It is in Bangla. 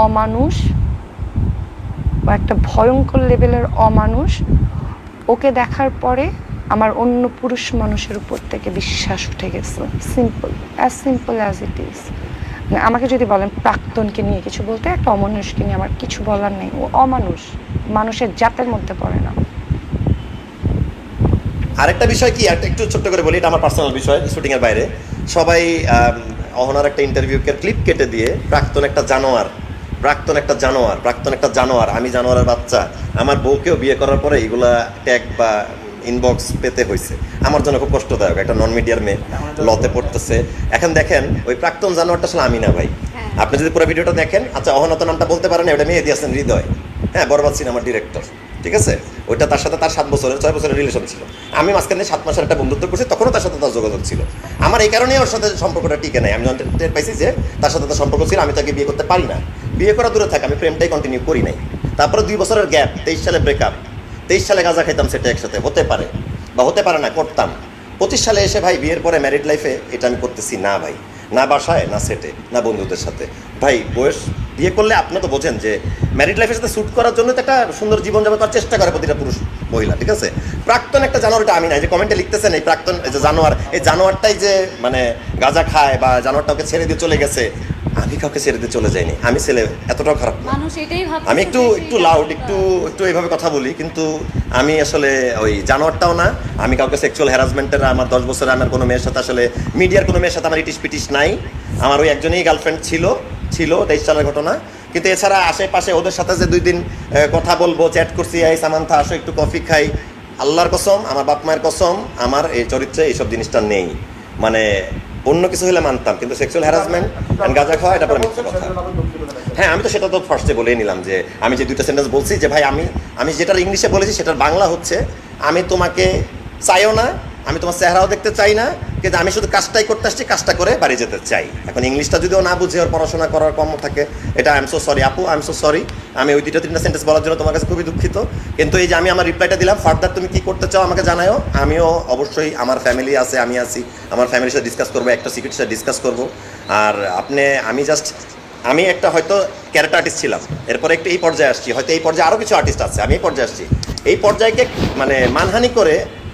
অমানুষ বা একটা ভয়ঙ্কর লেভেলের অমানুষ। ওকে দেখার পরে আমার অন্য পুরুষ মানুষের উপর থেকে বিশ্বাস উঠে গেছে। Simple as it is. আমাকে যদি বলেন প্রাক্তনকে নিয়ে কিছু বলতে, একটা অমানুষকে নিয়ে আমার কিছু বলার নেই। ও অমানুষ, মানুষের জাতের মধ্যে পড়ে না। আরেকটা বিষয় কি, একটু ছোট্ট করে বলি, এটা আমার পার্সোনাল বিষয়, শুটিংয়ের বাইরে। সবাই অহনার একটা ইন্টারভিউকে ক্লিপ কেটে দিয়ে প্রাক্তন একটা জানোয়ার, আমি জানোয়ারের বাচ্চা, আমার বউকেও বিয়ে করার পরে এগুলা ট্যাগ বা ইনবক্স পেতে হয়েছে। আমার জন্য খুব কষ্টদায়ক। একটা নন মিডিয়ার মেয়ে লতে পড়তেছে। এখন দেখেন ওই প্রাক্তন জানোয়ারটা আসলে আমি না ভাই। আপনি যদি পুরো ভিডিওটা দেখেন, আচ্ছা অহনা তো নামটা বলতে পারেন, ওটা মেহেদী হাসান হৃদয়, হ্যাঁ, বরবাদ সিনেমার ডিরেক্টর, ঠিক আছে। ওইটা তার সাথে তার 6 বছরের রিলেশন ছিল। আমি মাঝখানে 7 মাসের একটা বন্ধুত্ব করছি, তখনও তার সাথে তার যোগাযোগ ছিল। আমার এই কারণেই ওর সাথে সম্পর্কটা টিকে নাই। আমি টের পাইছি যে তার সাথে তার সম্পর্ক ছিল, আমি তাকে বিয়ে করতে পারি না। বিয়ে করা দূরে থাকে, আমি প্রেমটাই কন্টিনিউ করি নাই। তারপরে 2 বছরের গ্যাপ, 23 সালে ব্রেকআপ, 23 সালে গাঁজা খাইতাম, সেটা একসাথে হতে পারে বা হতে পারে না, করতাম। 25 সালে এসে ভাই বিয়ের পরে ম্যারিড লাইফে এটা আমি করতেছি না ভাই, না বাসায়, না সেটে, না বন্ধুদের সাথে। ভাই বয়স বিয়ে করলে আপনি তো বোঝেন যে ম্যারিড লাইফের সাথে শ্যুট করার জন্য তো একটা সুন্দর জীবনযাপন করার চেষ্টা করে প্রতিটা পুরুষ মহিলা, ঠিক আছে। প্রাক্তন একটা জানোয়ারটা আমি নাই, যে কমেন্টে লিখতেছেন এই প্রাক্তন এই যে জানোয়ার, এই জানোয়ারটাই যে মানে গাঁজা খায় বা জানোয়ারটা ওকে ছেড়ে দিয়ে চলে গেছে। আমি কাউকে ছেড়ে দিয়ে চলে যাইনি, আমি ছেলে এতটাও খারাপ না। আমি একটু লাউড, একটু এইভাবে কথা বলি, কিন্তু আমি আসলে ওই জানোয়ারটাও না। আমি কাউকে সেক্সুয়াল হ্যারাসমেন্টের, আমার 10 বছরে আমার কোনো মেয়ের সাথে, আসলে মিডিয়ার কোনো মেয়ের সাথে আমার ইটিস পিটিস নাই। আমার ওই একজনই গার্লফ্রেন্ড ছিল 23 সালের ঘটনা। কিন্তু এছাড়া আশেপাশে ওদের সাথে যে 2 দিন কথা বলবো, চ্যাট করছি, এই সামান্থা আসো একটু কফি খাই, আল্লাহর কসম, আমার বাপ মায়ের কসম, আমার এই চরিত্রে এইসব জিনিসটা নেই। মানে অন্য কিছু হলে মানতাম, কিন্তু সেক্সুয়াল হ্যারাসমেন্ট অ্যান্ড গাঁজা খাওয়া, এটা পরে মিথ্যে কথা। হ্যাঁ, আমি তো সেটা তো ফার্স্টে বলেই নিলাম যে আমি যে 2টা সেন্টেন্স বলছি, যে ভাই আমি যেটার ইংলিশে বলেছি সেটার বাংলা হচ্ছে, আমি তোমাকে চাইও না, আমি তোমার চেহারাও দেখতে চাই না, কিন্তু আমি শুধু কাজটাই করতে আসছি, কাজটা করে বাড়ি যেতে চাই। এখন ইংলিশটা যদিও না বুঝে, ওর পড়াশোনা করার কম থাকে, এটা আই এম সো সরি আপু, আই এম সো সরি। আমি ওই 2-3টা সেন্টেন্স বলার জন্য তোমার কাছে খুবই দুঃখিত। কিন্তু এই যে আমি আমার রিপ্লাইটা দিলাম, ফার্দার তুমি কি করতে চাও আমাকে জানাও। আমিও অবশ্যই, আমার ফ্যামিলি আছে, আমি আছি, আমার ফ্যামিলির সাথে ডিসকাস করবো, একটা সিক্রেট সাথে ডিসকাস করবো। আর আমি একটা হয়তো ক্যারেক্টার আর্টিস্ট ছিলাম, এরপরে এই পর্যায়ে আসছি, হয়তো এই পর্যায়ে আরও কিছু আর্টিস্ট আছে, আমি এই পর্যায়ে আসছি। এই পর্যায়কে মানে মানহানি করে